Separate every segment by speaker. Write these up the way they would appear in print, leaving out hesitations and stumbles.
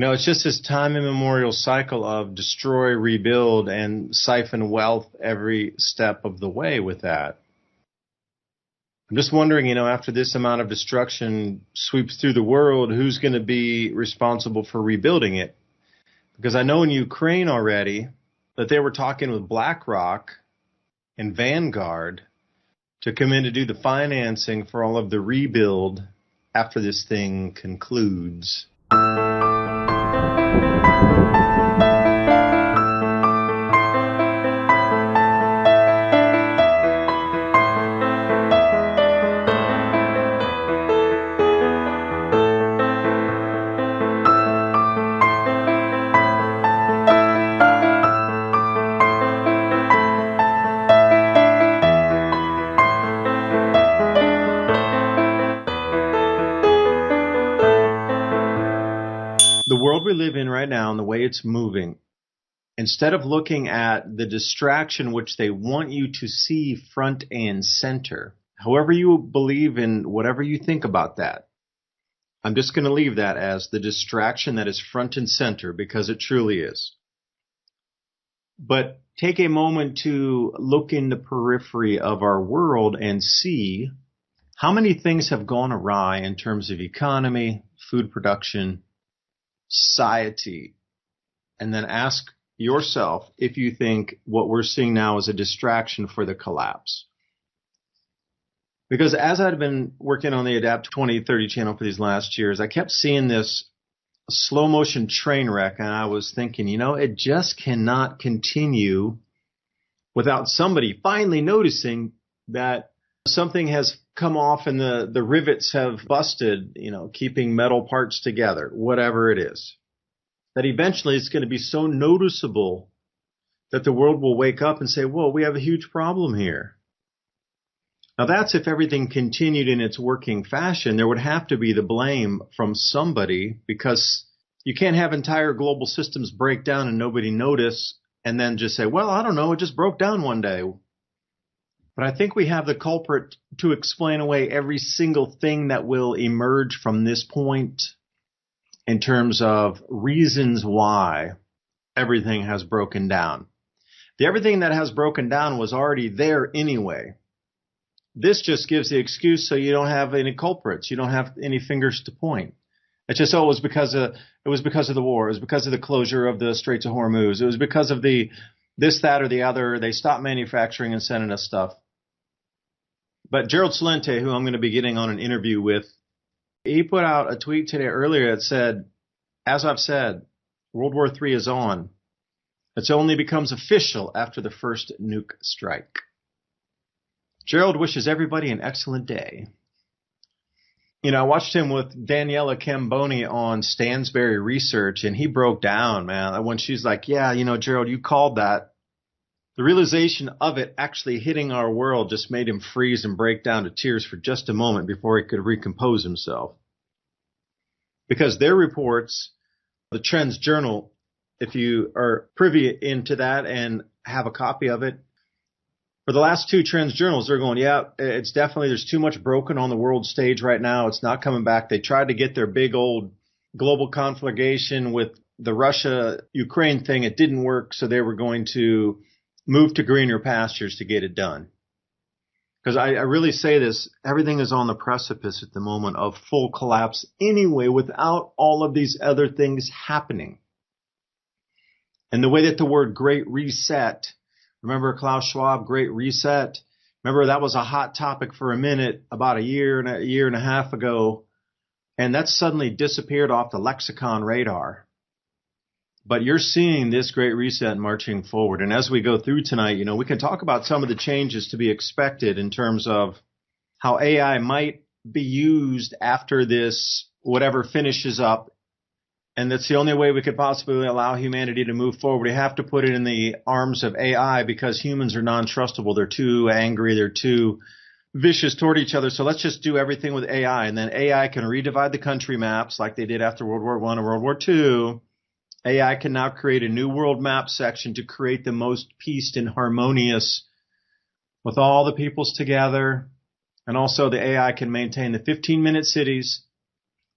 Speaker 1: It's just this time immemorial cycle of destroy, rebuild, and siphon wealth every step of the way with that. I'm just wondering, after this amount of destruction sweeps through the world, who's going to be responsible for rebuilding it? Because I know in Ukraine already that they were talking with BlackRock and Vanguard to come in to do the financing for all of the rebuild after this thing concludes. The world we live in right now and the way it's moving, instead of looking at the distraction which they want you to see front and center, however you believe in whatever you think about that, I'm just going to leave that as the distraction that is front and center because it truly is. But take a moment to look in the periphery of our world and see how many things have gone awry in terms of economy, food production, society, and then ask yourself if you think what we're seeing now is a distraction for the collapse. Because as I've been working on the Adapt 2030 channel for these last years, I kept seeing this slow motion train wreck, and I was thinking, it just cannot continue without somebody finally noticing that something has come off and the rivets have busted, keeping metal parts together, whatever it is. That eventually it's going to be so noticeable that the world will wake up and say, whoa, we have a huge problem here. Now that's if everything continued in its working fashion. There would have to be the blame from somebody because you can't have entire global systems break down and nobody notice and then just say, well, I don't know, it just broke down one day. But I think we have the culprit to explain away every single thing that will emerge from this point in terms of reasons why everything has broken down. The everything that has broken down was already there anyway. This just gives the excuse so you don't have any culprits. You don't have any fingers to point. It's just, it was because of the war. It was because of the closure of the Straits of Hormuz. It was because of the this, that, or the other. They stopped manufacturing and sending us stuff. But Gerald Celente, who I'm going to be getting on an interview with, he put out a tweet today earlier that said, as I've said, World War III is on. It only becomes official after the first nuke strike. Gerald wishes everybody an excellent day. I watched him with Daniela Camboni on Stansberry Research, and he broke down, man, when she's like, yeah, Gerald, you called that. The realization of it actually hitting our world just made him freeze and break down to tears for just a moment before he could recompose himself. Because their reports, the Trends Journal, if you are privy into that and have a copy of it, for the last two Trends Journals, they're going, yeah, it's definitely, there's too much broken on the world stage right now. It's not coming back. They tried to get their big old global conflagration with the Russia-Ukraine thing. It didn't work, so they were going to move to greener pastures to get it done. Because I really say this, everything is on the precipice at the moment of full collapse anyway without all of these other things happening. And the way that the word Great Reset, remember Klaus Schwab, Great Reset? Remember that was a hot topic for a minute about a year and a half ago. And that suddenly disappeared off the lexicon radar. But you're seeing this Great Reset marching forward. And as we go through tonight, we can talk about some of the changes to be expected in terms of how AI might be used after this, whatever finishes up. And that's the only way we could possibly allow humanity to move forward. We have to put it in the arms of AI because humans are non-trustable. They're too angry. They're too vicious toward each other. So let's just do everything with AI. And then AI can redivide the country maps like they did after World War I and World War II. AI can now create a new world map section to create the most peaced and harmonious with all the peoples together. And also the AI can maintain the 15-minute cities,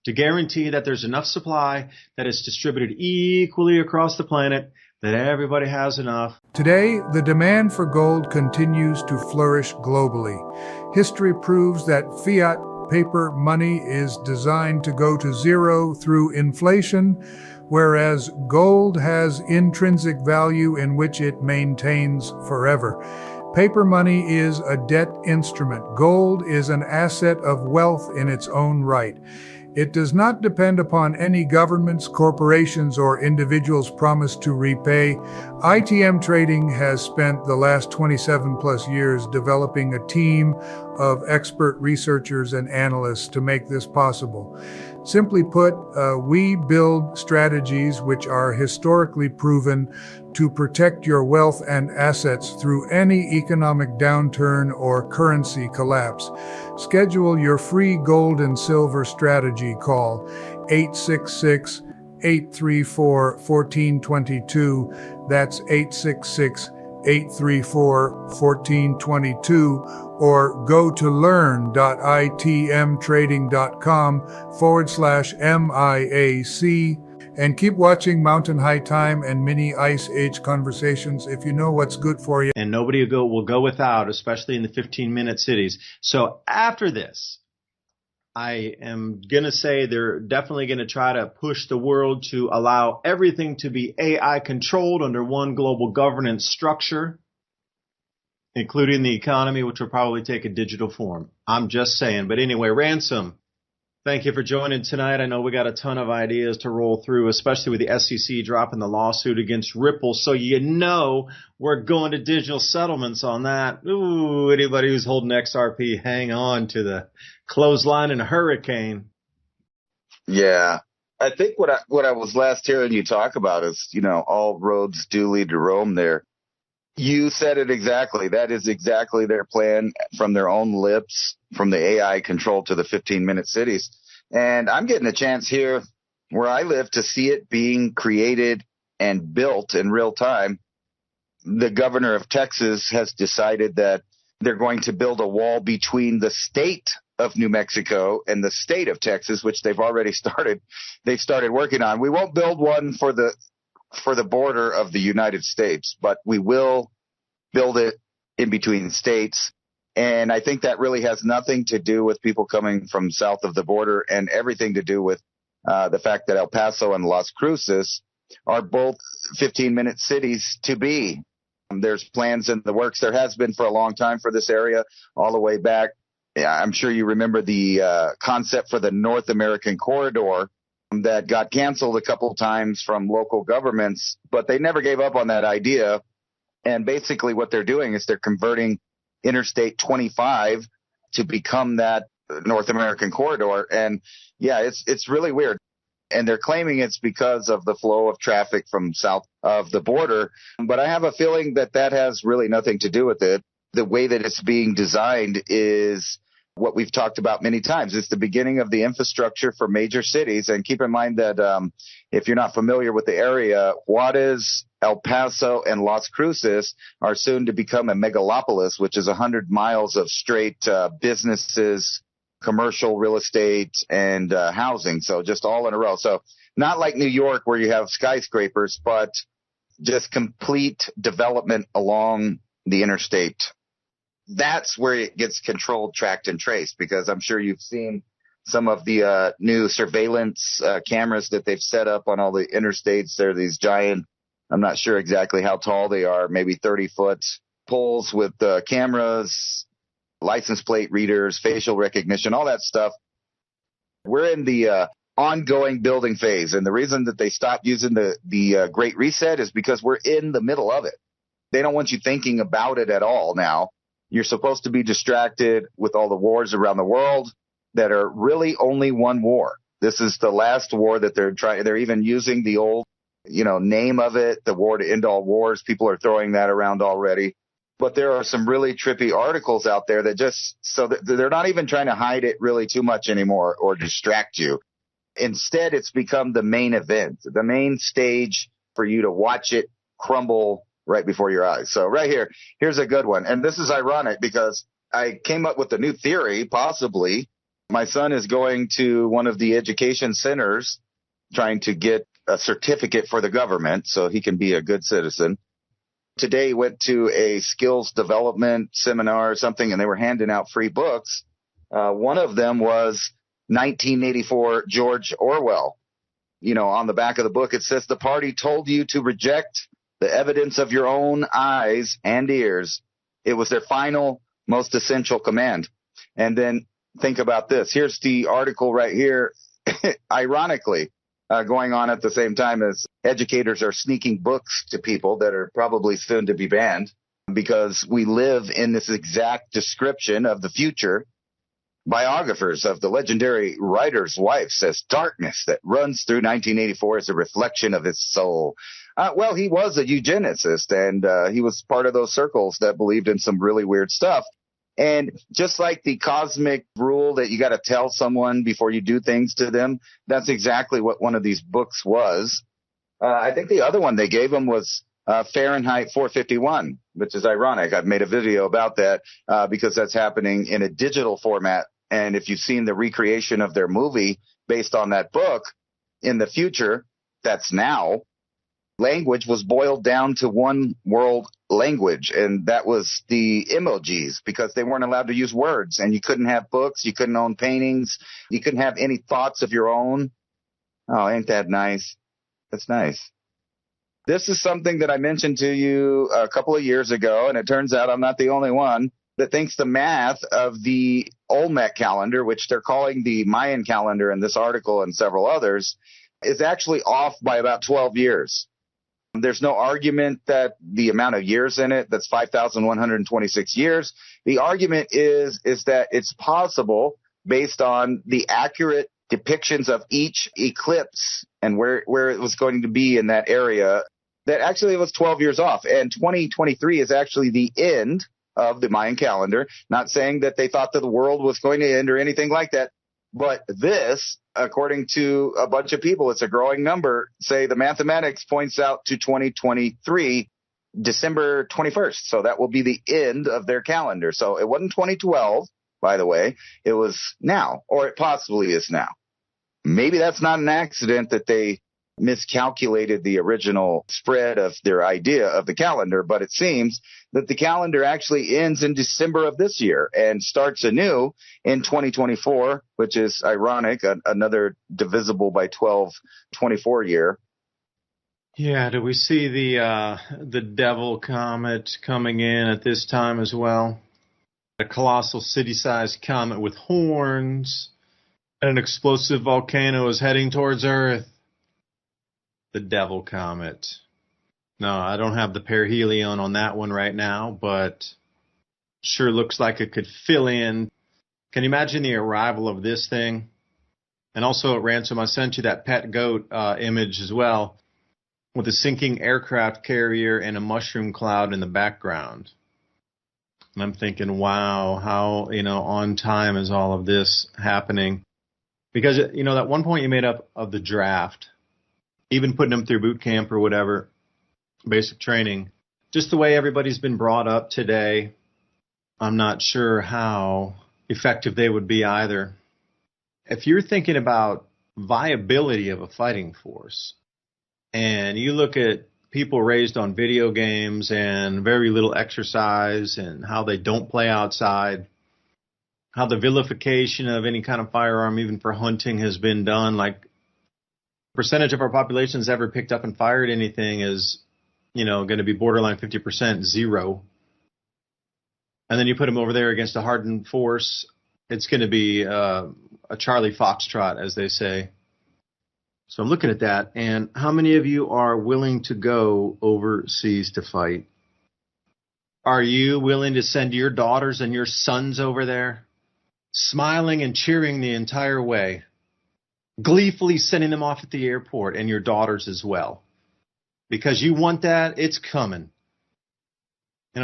Speaker 1: to guarantee that there's enough supply that is distributed equally across the planet, that everybody has enough.
Speaker 2: Today, the demand for gold continues to flourish globally. History proves that fiat paper money is designed to go to zero through inflation, whereas gold has intrinsic value in which it maintains forever. Paper money is a debt instrument. Gold is an asset of wealth in its own right. It does not depend upon any governments, corporations, or individuals' promise to repay. ITM Trading has spent the last 27 plus years developing a team of expert researchers and analysts to make this possible. Simply put, we build strategies which are historically proven to protect your wealth and assets through any economic downturn or currency collapse. Schedule your free gold and silver strategy call 866-834-1422. That's 866-834-1422, or go to learn.itmtrading.com/MIAC and keep watching Mountain High Time and Mini Ice Age Conversations if you know what's good for you.
Speaker 1: And nobody will go without, especially in the 15-minute cities. So after this, I am going to say they're definitely going to try to push the world to allow everything to be AI controlled under one global governance structure, including the economy, which will probably take a digital form. I'm just saying. But anyway, Ransom, thank you for joining tonight. I know we got a ton of ideas to roll through, especially with the SEC dropping the lawsuit against Ripple. So you know we're going to digital settlements on that. Ooh, anybody who's holding XRP, hang on to the clothesline and a hurricane.
Speaker 3: Yeah. I think what I was last hearing you talk about is, all roads do lead to Rome there. You said it exactly. That is exactly their plan from their own lips, from the AI control to the 15-minute cities. And I'm getting a chance here where I live to see it being created and built in real time. The governor of Texas has decided that they're going to build a wall between the state of New Mexico and the state of Texas, which they've already started. They've started working on. We won't build one for the border of the United States, but we will build it in between states. And I think that really has nothing to do with people coming from south of the border and everything to do with the fact that El Paso and Las Cruces are both 15-minute cities to be. There's plans in the works. There has been for a long time for this area, all the way back. I'm sure you remember the concept for the North American corridor that got canceled a couple of times from local governments, but they never gave up on that idea. And basically what they're doing is they're converting Interstate 25 to become that North American corridor. And yeah, it's really weird. And they're claiming it's because of the flow of traffic from south of the border. But I have a feeling that has really nothing to do with it. The way that it's being designed is what we've talked about many times. It's the beginning of the infrastructure for major cities. And keep in mind that if you're not familiar with the area, Juarez, El Paso, and Las Cruces are soon to become a megalopolis, which is 100 miles of straight businesses, commercial real estate, and housing. So just all in a row. So not like New York where you have skyscrapers, but just complete development along the interstate. That's where it gets controlled, tracked, and traced, because I'm sure you've seen some of the new surveillance cameras that they've set up on all the interstates. They're these giant, I'm not sure exactly how tall they are, maybe 30-foot poles with cameras, license plate readers, facial recognition, all that stuff. We're in the ongoing building phase. And the reason that they stopped using the Great Reset is because we're in the middle of it. They don't want you thinking about it at all now. You're supposed to be distracted with all the wars around the world that are really only one war. This is the last war that they're trying. They're even using the old, name of it, the war to end all wars. People are throwing that around already. But there are some really trippy articles out there that they're not even trying to hide it really too much anymore or distract you. Instead, it's become the main event, the main stage for you to watch it crumble right before your eyes. So right here's a good one. And this is ironic because I came up with a new theory, possibly, My son is going to one of the education centers trying to get a certificate for the government so he can be a good citizen. Today he went to a skills development seminar or something, and they were handing out free books. One of them was 1984 George Orwell. You know, on the back of the book, it says, "The party told you to reject the evidence of your own eyes and ears. It was their final, most essential command." And then think about this. Here's the article right here. Ironically, going on at the same time as educators are sneaking books to people that are probably soon to be banned because we live in this exact description of the future. Biographers of the legendary writer's wife says darkness that runs through 1984 is a reflection of his soul. Well, he was a eugenicist, and he was part of those circles that believed in some really weird stuff. And just like the cosmic rule that you got to tell someone before you do things to them, that's exactly what one of these books was. I think the other one they gave him was Fahrenheit 451, which is ironic. I've made a video about that because that's happening in a digital format. And if you've seen the recreation of their movie based on that book, in the future, that's now, language was boiled down to one world language, and that was the emojis, because they weren't allowed to use words, and you couldn't have books, you couldn't own paintings, you couldn't have any thoughts of your own. Oh, ain't that nice? That's nice. This is something that I mentioned to you a couple of years ago, and it turns out I'm not the only one that thinks the math of the Olmec calendar, which they're calling the Mayan calendar in this article and several others, is actually off by about 12 years. There's no argument that the amount of years in it, that's 5,126 years. The argument is that it's possible, based on the accurate depictions of each eclipse and where it was going to be in that area, that actually it was 12 years off. And 2023 is actually the end of the Mayan calendar. Not saying that they thought that the world was going to end or anything like that. But this, according to a bunch of people, it's a growing number, say the mathematics points out to 2023, December 21st. So that will be the end of their calendar. So it wasn't 2012, by the way. It was now, or it possibly is now. Maybe that's not an accident that they miscalculated the original spread of their idea of the calendar, but it seems that the calendar actually ends in December of this year and starts anew in 2024, which is ironic, another divisible by 12, 24 year.
Speaker 1: Yeah, do we see the Devil Comet coming in at this time as well? A colossal city-sized comet with horns, and an explosive volcano is heading towards Earth. The Devil Comet. No, I don't have the perihelion on that one right now, but sure looks like it could fill in. Can you imagine the arrival of this thing? And also at Ransom, I sent you that pet goat image as well, with a sinking aircraft carrier and a mushroom cloud in the background. And I'm thinking, wow, how, on time is all of this happening? Because, that one point you made up of the draft, even putting them through boot camp or whatever, basic training, just the way everybody's been brought up today, I'm not sure how effective they would be either. If you're thinking about viability of a fighting force, and you look at people raised on video games and very little exercise and how they don't play outside, how the vilification of any kind of firearm, even for hunting, has been done, like percentage of our population that's ever picked up and fired anything is, going to be borderline 50%, zero. And then you put them over there against a hardened force, it's going to be a Charlie Foxtrot, as they say. So I'm looking at that, and how many of you are willing to go overseas to fight? Are you willing to send your daughters and your sons over there, smiling and cheering the entire way, gleefully sending them off at the airport, and your daughters as well? Because you want that, it's coming.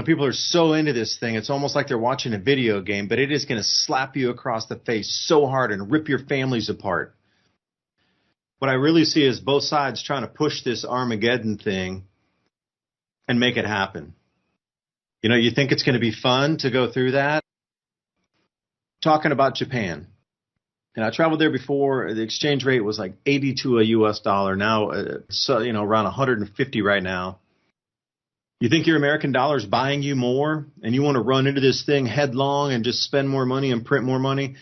Speaker 1: People are so into this thing, it's almost like they're watching a video game, but it is going to slap you across the face so hard and rip your families apart. What I really see is both sides trying to push this Armageddon thing and make it happen. You think it's going to be fun to go through that? Talking about Japan. And I traveled there before. The exchange rate was like 80 to a US dollar. Now it's around 150 right now. You think your American dollar is buying you more and you want to run into this thing headlong and just spend more money and print more money,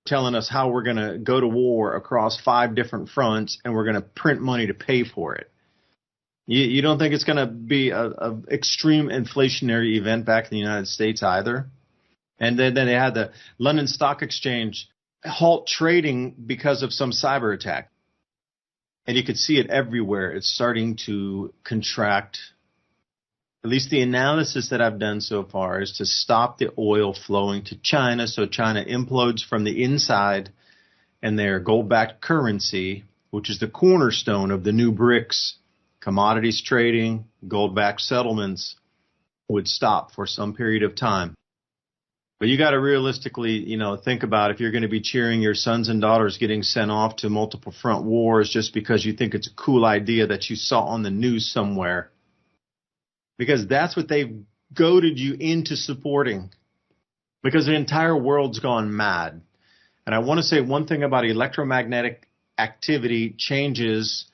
Speaker 1: telling us how we're going to go to war across 5 different fronts and we're going to print money to pay for it. You don't think it's going to be a extreme inflationary event back in the United States either? And then they had the London Stock Exchange halt trading because of some cyber attack. And you could see it everywhere. It's starting to contract. At least the analysis that I've done so far is to stop the oil flowing to China, so China implodes from the inside, and their gold-backed currency, which is the cornerstone of the new BRICS, commodities trading, gold-backed settlements, would stop for some period of time. But you got to realistically, think about if you're going to be cheering your sons and daughters getting sent off to multiple front wars just because you think it's a cool idea that you saw on the news somewhere. Because that's what they've goaded you into supporting. Because the entire world's gone mad. And I want to say one thing about electromagnetic activity changes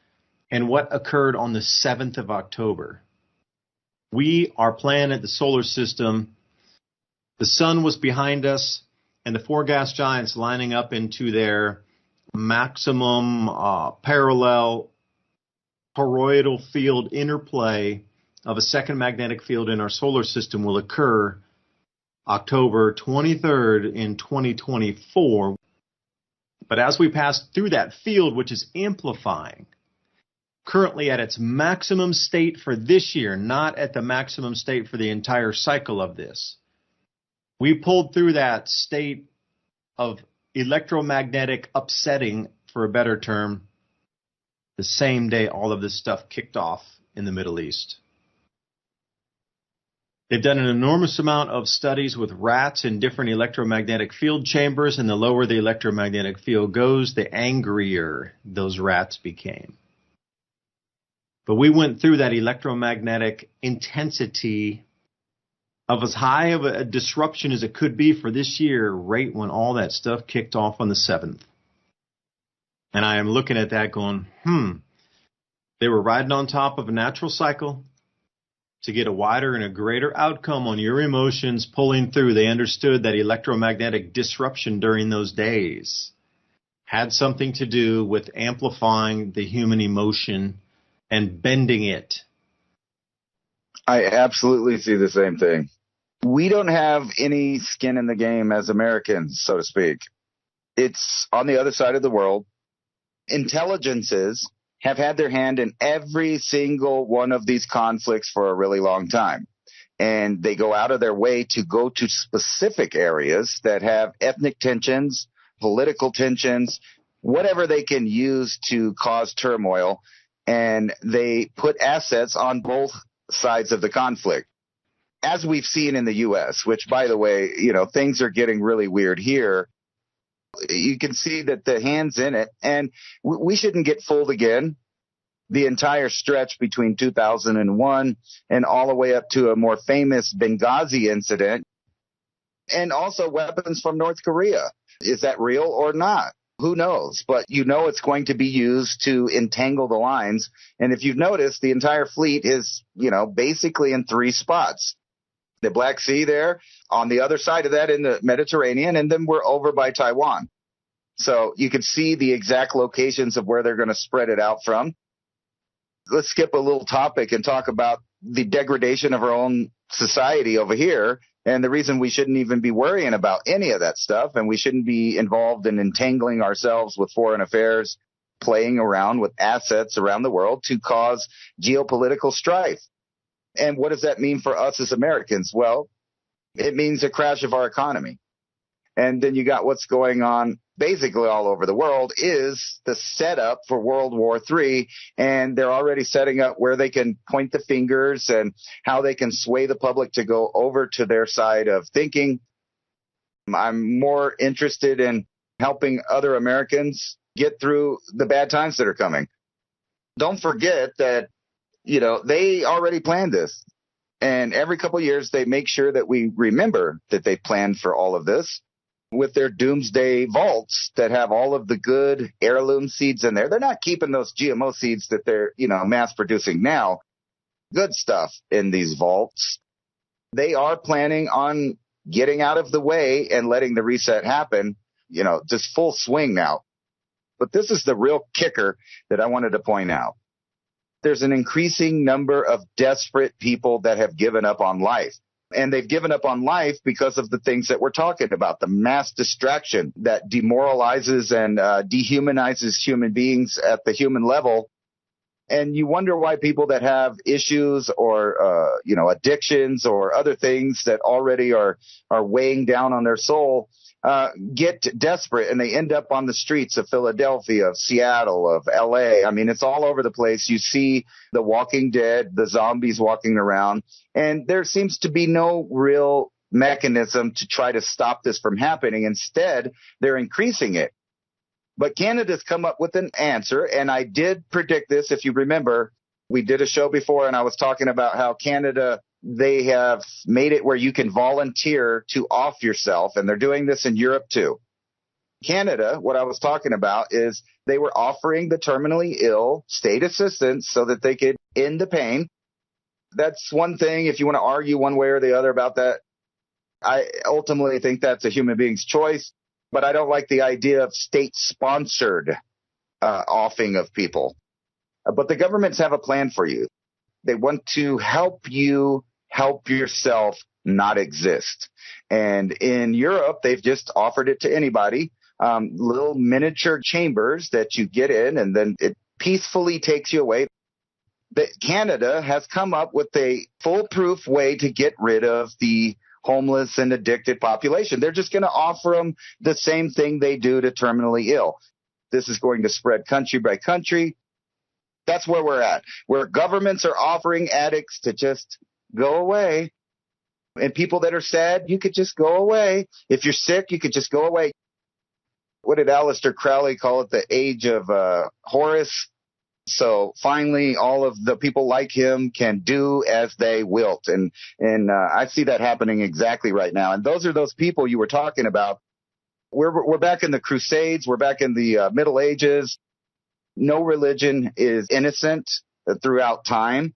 Speaker 1: and what occurred on the 7th of October. Our planet, the solar system, the sun was behind us, and the 4 gas giants lining up into their maximum parallel toroidal field interplay of a second magnetic field in our solar system will occur October 23rd in 2024. But as we pass through that field, which is amplifying, currently at its maximum state for this year, not at the maximum state for the entire cycle of this, we pulled through that state of electromagnetic upsetting, for a better term, the same day all of this stuff kicked off in the Middle East. They've done an enormous amount of studies with rats in different electromagnetic field chambers, and the lower the electromagnetic field goes, the angrier those rats became. But we went through that electromagnetic intensity of as high of a disruption as it could be for this year, right when all that stuff kicked off on the 7th. And I am looking at that going, they were riding on top of a natural cycle to get a wider and a greater outcome on your emotions pulling through. They understood that electromagnetic disruption during those days had something to do with amplifying the human emotion and bending it.
Speaker 3: I absolutely see the same thing. We don't have any skin in the game as Americans, so to speak. It's on the other side of the world. Intelligences have had their hand in every single one of these conflicts for a really long time. And they go out of their way to go to specific areas that have ethnic tensions, political tensions, whatever they can use to cause turmoil. And they put assets on both sides of the conflict. As we've seen in the U.S., which, by the way, things are getting really weird here. You can see that the hand's in it, and we shouldn't get fooled again. The entire stretch between 2001 and all the way up to a more famous Benghazi incident, and also weapons from North Korea. Is that real or not? Who knows? But it's going to be used to entangle the lines. And if you've noticed, the entire fleet is, basically in 3 spots. The Black Sea there, on the other side of that in the Mediterranean, and then we're over by Taiwan. So you can see the exact locations of where they're going to spread it out from. Let's skip a little topic and talk about the degradation of our own society over here, and the reason we shouldn't even be worrying about any of that stuff, and we shouldn't be involved in entangling ourselves with foreign affairs, playing around with assets around the world to cause geopolitical strife. And what does that mean for us as Americans? Well, it means a crash of our economy. And then you got what's going on basically all over the world is the setup for World War III. And they're already setting up where they can point the fingers and how they can sway the public to go over to their side of thinking. I'm more interested in helping other Americans get through the bad times that are coming. Don't forget that they already planned this. And every couple of years, they make sure that we remember that they planned for all of this. with their doomsday vaults that have all of the good heirloom seeds in there. They're not keeping those GMO seeds that they're, mass producing now. Good stuff in these vaults. They are planning on getting out of the way and letting the reset happen, just full swing now. But this is the real kicker that I wanted to point out. There's an increasing number of desperate people that have given up on life. And they've given up on life because of the things that we're talking about, the mass distraction that demoralizes and dehumanizes human beings at the human level. And you wonder why people that have issues or, addictions or other things that already are weighing down on their soul get desperate, and they end up on the streets of Philadelphia, of Seattle, of LA. I mean, it's all over the place. You see the Walking Dead, the zombies walking around, and there seems to be no real mechanism to try to stop this from happening. Instead, they're increasing it. But Canada's come up with an answer, and I did predict this. If you remember, we did a show before, and I was talking about how Canada, they have made it where you can volunteer to off yourself, and they're doing this in Europe too. Canada, what I was talking about is they were offering the terminally ill state assistance so that they could end the pain. That's one thing. If you want to argue one way or the other about that, I ultimately think that's a human being's choice, but I don't like the idea of state-sponsored offing of people. But the governments have a plan for you. They want to help you help yourself not exist. And in Europe, they've just offered it to anybody, little miniature chambers that you get in, and then it peacefully takes you away. But Canada has come up with a foolproof way to get rid of the homeless and addicted population. They're just going to offer them the same thing they do to terminally ill. This is going to spread country by country. That's where we're at, where governments are offering addicts to just go away. And people that are sad, you could just go away. If you're sick, you could just go away. What did Aleister Crowley call it? The age of Horus. So finally, all of the people like him can do as they wilt. And I see that happening exactly right now. And those are those people you were talking about. We're back in the Crusades. We're back in the Middle Ages. No religion is innocent throughout time.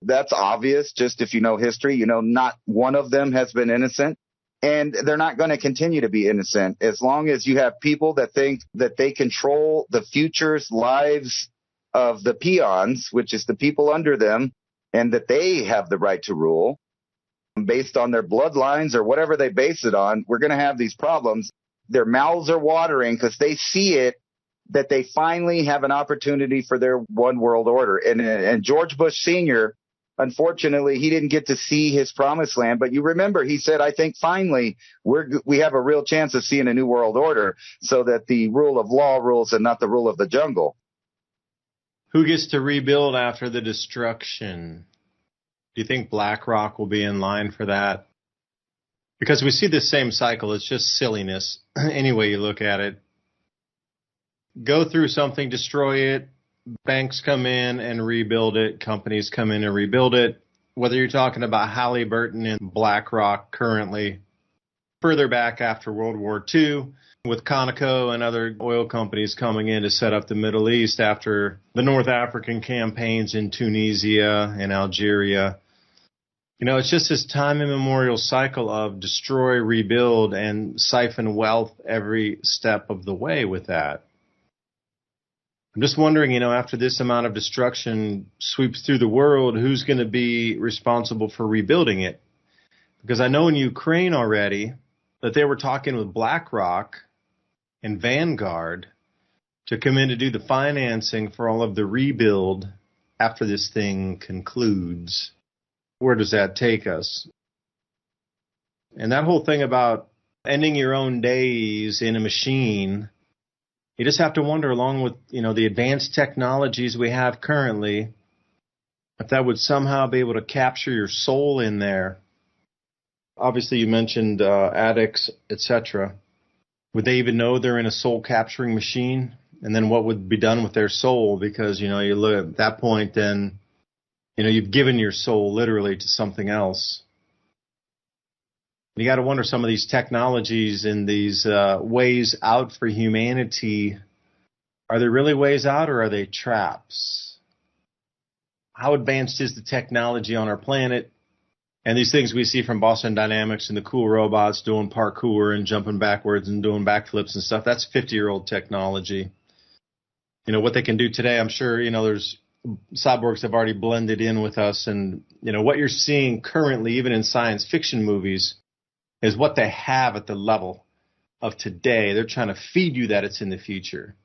Speaker 3: That's obvious. Just if you know history, not one of them has been innocent. And they're not going to continue to be innocent as long as you have people that think that they control the future's lives of the peons, which is the people under them, and that they have the right to rule based on their bloodlines or whatever they base it on. We're going to have these problems. Their mouths are watering because they see it, that they finally have an opportunity for their one world order. And George Bush Sr., unfortunately, he didn't get to see his promised land. But you remember, he said, I think finally we have a real chance of seeing a new world order so that the rule of law rules and not the rule of the jungle.
Speaker 1: Who gets to rebuild after the destruction? Do you think BlackRock will be in line for that? Because we see the same cycle. It's just silliness any way you look at it. Go through something, destroy it. Banks come in and rebuild it. Companies come in and rebuild it. Whether you're talking about Halliburton and BlackRock currently, further back after World War II, with Conoco and other oil companies coming in to set up the Middle East after the North African campaigns in Tunisia and Algeria. It's just this time immemorial cycle of destroy, rebuild, and siphon wealth every step of the way with that. I'm just wondering, after this amount of destruction sweeps through the world, who's going to be responsible for rebuilding it? Because I know in Ukraine already that they were talking with BlackRock and Vanguard to come in to do the financing for all of the rebuild after this thing concludes. Where does that take us? And that whole thing about ending your own days in a machine, you just have to wonder, along with, the advanced technologies we have currently, if that would somehow be able to capture your soul in there. Obviously, you mentioned addicts, etc. Would they even know they're in a soul-capturing machine? And then what would be done with their soul? Because, you look at that point, then, you've given your soul literally to something else. You got to wonder, some of these technologies and these ways out for humanity, are they really ways out or are they traps? How advanced is the technology on our planet? And these things we see from Boston Dynamics and the cool robots doing parkour and jumping backwards and doing backflips and stuff, that's 50-year-old technology. What they can do today, I'm sure, there's cyborgs have already blended in with us. And, what you're seeing currently, even in science fiction movies, is what they have at the level of today. They're trying to feed you that it's in the future.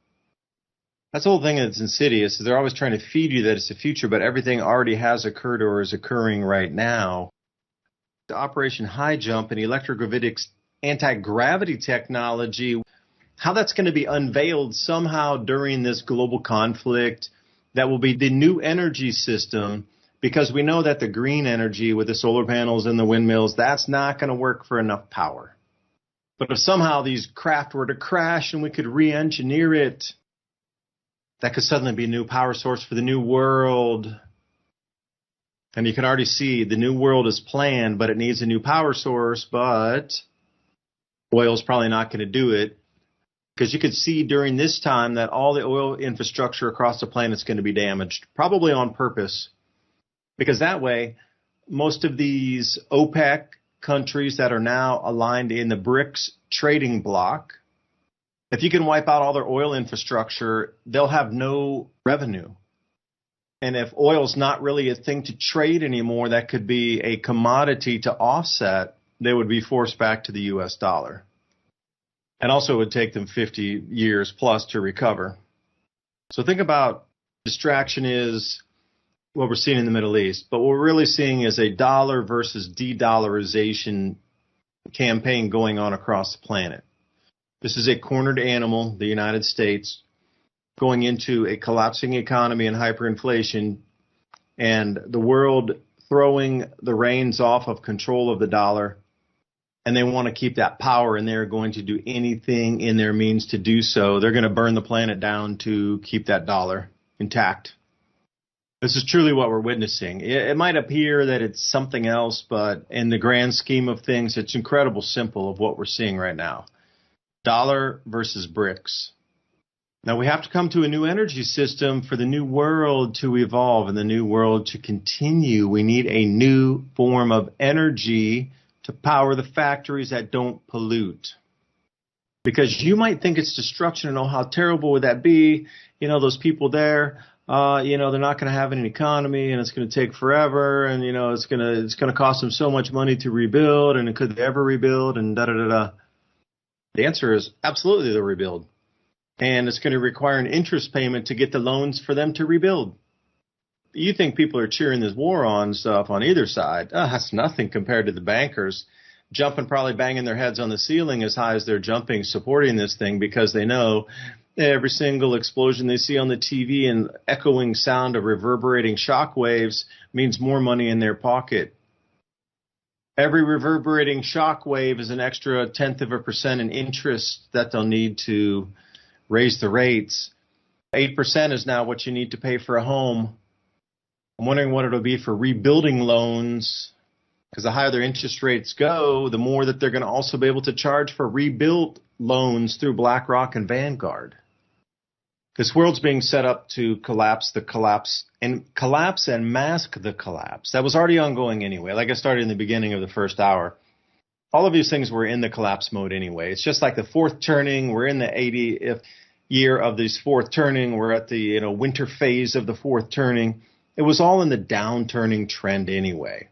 Speaker 1: That's the whole thing that's insidious, is they're always trying to feed you that it's the future, but everything already has occurred or is occurring right now. The Operation High Jump and electrogravitics anti-gravity technology, how that's going to be unveiled somehow during this global conflict, that will be the new energy system, because we know that the green energy with the solar panels and the windmills, that's not going to work for enough power. But if somehow these craft were to crash and we could re-engineer it, that could suddenly be a new power source for the new world. And you can already see the new world is planned, but it needs a new power source, but oil's probably not going to do it. Because you could see during this time that all the oil infrastructure across the planet is going to be damaged, probably on purpose. Because that way, most of these OPEC countries that are now aligned in the BRICS trading bloc, if you can wipe out all their oil infrastructure, they'll have no revenue. And if oil's not really a thing to trade anymore, that could be a commodity to offset, they would be forced back to the U.S. dollar. And also it would take them 50 years plus to recover. So think about distraction is what we're seeing in the Middle East. But what we're really seeing is a dollar versus de-dollarization campaign going on across the planet. This is a cornered animal, the United States, going into a collapsing economy and hyperinflation, and the world throwing the reins off of control of the dollar. And they want to keep that power, and they're going to do anything in their means to do so. They're going to burn the planet down to keep that dollar intact. This is truly what we're witnessing. It might appear that it's something else, but in the grand scheme of things, it's incredible simple of what we're seeing right now. Dollar versus BRICS. Now, we have to come to a new energy system for the new world to evolve and the new world to continue. We need a new form of energy to power the factories that don't pollute. Because you might think it's destruction and, oh, how terrible would that be? Those people there, they're not going to have an economy and it's going to take forever. And, it's going to cost them so much money to rebuild. And could they ever rebuild? And da-da-da-da. The answer is absolutely they'll rebuild. And it's going to require an interest payment to get the loans for them to rebuild. You think people are cheering this war on stuff on either side. That's nothing compared to the bankers jumping, probably banging their heads on the ceiling as high as they're jumping, supporting this thing, because they know every single explosion they see on the TV and echoing sound of reverberating shock waves means more money in their pocket. Every reverberating shock wave is an extra 0.1% in interest that they'll need to raise the rates. 8% is now what you need to pay for a home. I'm wondering what it'll be for rebuilding loans, because the higher their interest rates go, the more that they're going to also be able to charge for rebuilt loans through BlackRock and Vanguard. This world's being set up to collapse and mask the collapse. That was already ongoing anyway. Like I started in the beginning of the first hour. All of these things were in the collapse mode anyway. It's just like the fourth turning. We're in the 80th year of this fourth turning. We're at the winter phase of the fourth turning. It was all in the downturning trend anyway.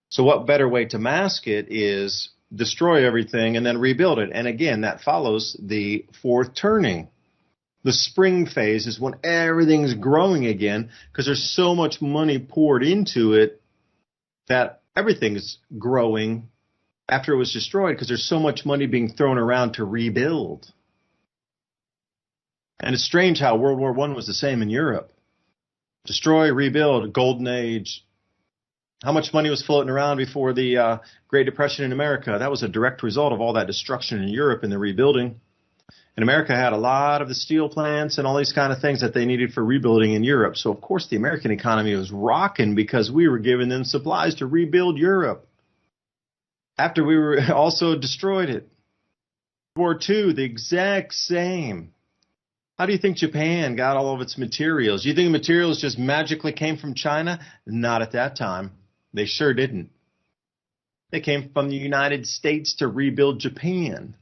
Speaker 1: So what better way to mask it is destroy everything and then rebuild it. And again, that follows the fourth turning. The spring phase is when everything's growing again, because there's so much money poured into it that everything's growing after it was destroyed, because there's so much money being thrown around to rebuild. And it's strange how World War I was the same in Europe. Destroy, rebuild, golden age. How much money was floating around before the Great Depression in America? That was a direct result of all that destruction in Europe and the rebuilding. And America had a lot of the steel plants and all these kind of things that they needed for rebuilding in Europe. So, of course, the American economy was rocking because we were giving them supplies to rebuild Europe. after we were also destroyed it. World War II, the exact same. How do you think Japan got all of its materials? Do you think the materials just magically came from China? Not at that time. They sure didn't. They came from the United States to rebuild Japan.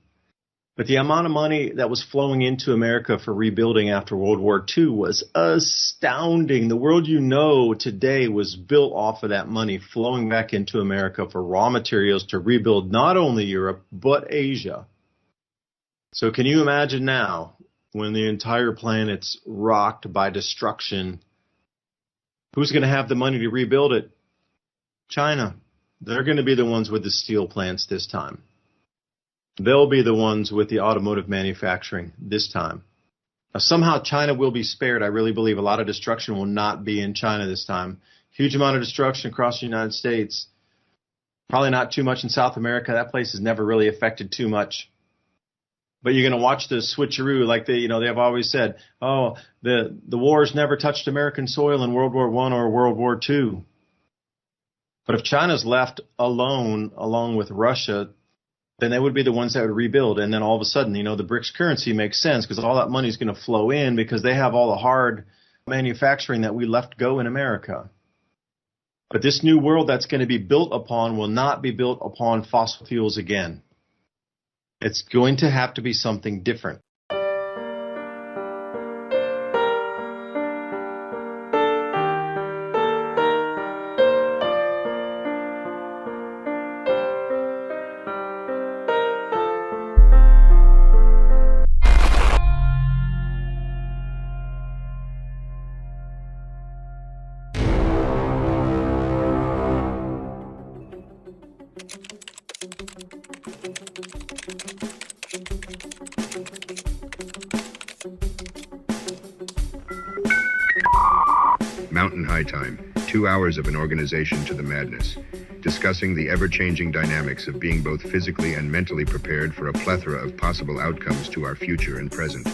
Speaker 1: But the amount of money that was flowing into America for rebuilding after World War II was astounding. The world you know today was built off of that money flowing back into America for raw materials to rebuild not only Europe, but Asia. So can you imagine now, when the entire planet's rocked by destruction, who's going to have the money to rebuild it? China. They're going to be the ones with the steel plants this time. They'll be the ones with the automotive manufacturing this time. Now, somehow China will be spared. I really believe a lot of destruction will not be in China this time. Huge amount of destruction across the United States. Probably not too much in South America. That place is never really affected too much. But you're going to watch the switcheroo, like they have always said, oh, the wars never touched American soil in World War I or World War II. But if China's left alone, along with Russia, then they would be the ones that would rebuild. And then all of a sudden, the BRICS currency makes sense because all that money is going to flow in because they have all the hard manufacturing that we left go in America. But this new world that's going to be built upon will not be built upon fossil fuels again. It's going to have to be something different.
Speaker 4: Mountain High Time, 2 hours of an organization to the madness, discussing the ever-changing dynamics of being both physically and mentally prepared for a plethora of possible outcomes to our future and present.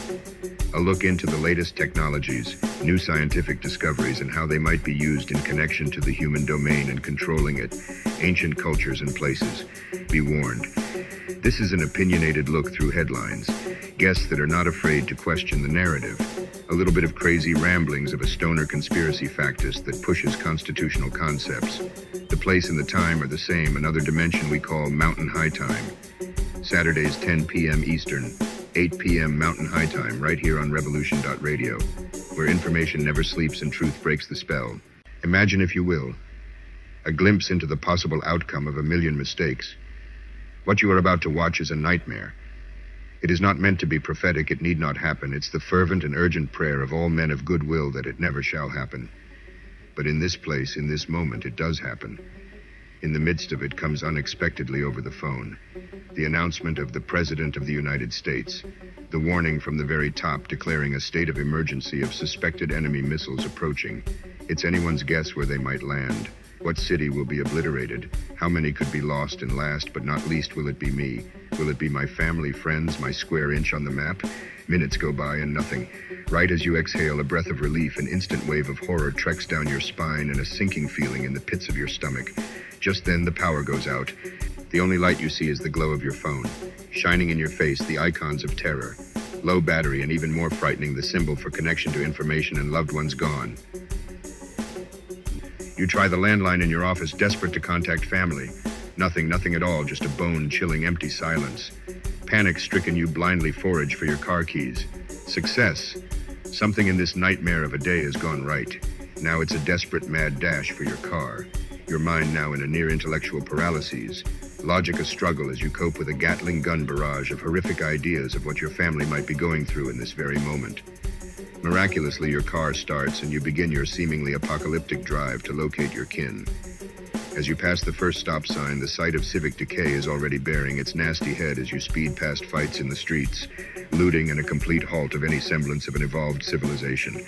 Speaker 4: A look into the latest technologies, new scientific discoveries, and how they might be used in connection to the human domain and controlling it, ancient cultures and places. Be warned. This is an opinionated look through headlines, guests that are not afraid to question the narrative, a little bit of crazy ramblings of a stoner conspiracy factist that pushes constitutional concepts. The place and the time are the same, another dimension we call Mountain High Time. Saturdays 10 p.m. Eastern, 8 p.m. Mountain High Time, right here on Revolution.radio, where information never sleeps and truth breaks the spell. Imagine, if you will, a glimpse into the possible outcome of a million mistakes. What you are about to watch is a nightmare. It is not meant to be prophetic. It need not happen. It's the fervent and urgent prayer of all men of goodwill that it never shall happen. But in this place, in this moment, it does happen. In the midst of it comes unexpectedly over the phone the announcement of the President of the United States, the warning from the very top declaring a state of emergency of suspected enemy missiles approaching. It's anyone's guess where they might land. What city will be obliterated? How many could be lost? And last but not least, will it be me? Will it be my family, friends, my square inch on the map? Minutes go by and nothing. Right as you exhale a breath of relief, an instant wave of horror treks down your spine and a sinking feeling in the pits of your stomach. Just then, the power goes out. The only light you see is the glow of your phone. Shining in your face, the icons of terror. Low battery, and even more frightening, the symbol for connection to information and loved ones gone. You try the landline in your office, desperate to contact family. Nothing at all, just a bone-chilling empty silence. Panic-stricken, you blindly forage for your car keys. Success. Something in this nightmare of a day has gone right. Now it's a desperate mad dash for your car. Your mind now in a near intellectual paralysis. Logic a struggle as you cope with a Gatling gun barrage of horrific ideas of what your family might be going through in this very moment. Miraculously, your car starts and you begin your seemingly apocalyptic drive to locate your kin. As you pass the first stop sign, the sight of civic decay is already bearing its nasty head as you speed past fights in the streets, looting, and a complete halt of any semblance of an evolved civilization.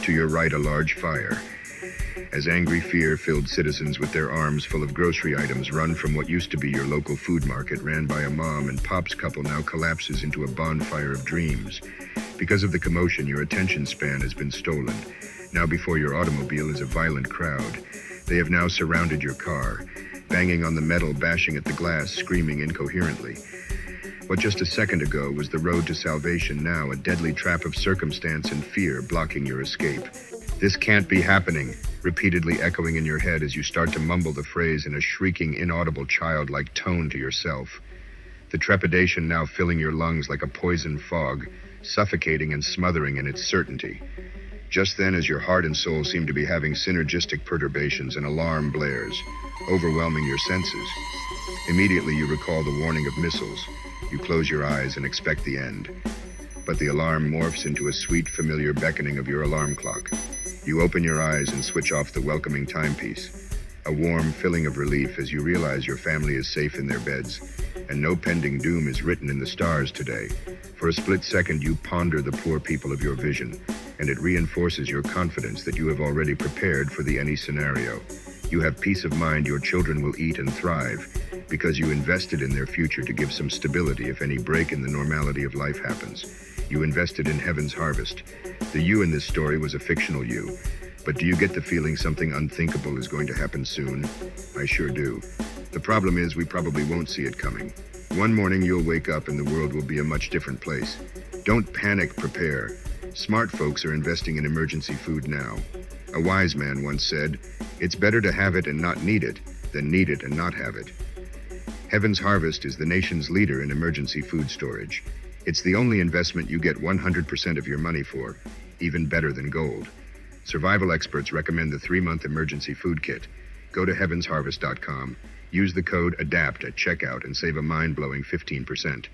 Speaker 4: To your right, a large fire. As angry, fear-filled citizens with their arms full of grocery items run from what used to be your local food market ran by a mom and pop's couple now collapses into a bonfire of dreams. Because of the commotion, your attention span has been stolen. Now before your automobile is a violent crowd. They have now surrounded your car. banging on the metal, bashing at the glass, screaming incoherently. What just a second ago was the road to salvation, now a deadly trap of circumstance and fear blocking your escape. This can't be happening, repeatedly echoing in your head as you start to mumble the phrase in a shrieking, inaudible, childlike tone to yourself. The trepidation now filling your lungs like a poison fog, suffocating and smothering in its certainty. Just then, as your heart and soul seem to be having synergistic perturbations, an alarm blares, overwhelming your senses. Immediately you recall the warning of missiles. You close your eyes and expect the end. But the alarm morphs into a sweet, familiar beckoning of your alarm clock. You open your eyes and switch off the welcoming timepiece. A warm filling of relief as you realize your family is safe in their beds, and no pending doom is written in the stars today. For a split second, you ponder the poor people of your vision, and it reinforces your confidence that you have already prepared for the any scenario. You have peace of mind your children will eat and thrive, because you invested in their future to give some stability if any break in the normality of life happens. You invested in heaven's harvest. The you in this story was a fictional you. But do you get the feeling something unthinkable is going to happen soon? I sure do. The problem is we probably won't see it coming. One morning you'll wake up and the world will be a much different place. Don't panic, prepare. Smart folks are investing in emergency food now. A wise man once said, "It's better to have it and not need it than need it and not have it." Heaven's Harvest is the nation's leader in emergency food storage. It's the only investment you get 100% of your money for, even better than gold. Survival experts recommend the 3-month emergency food kit. Go to heavensharvest.com, use the code ADAPT at checkout and save a mind-blowing 15%.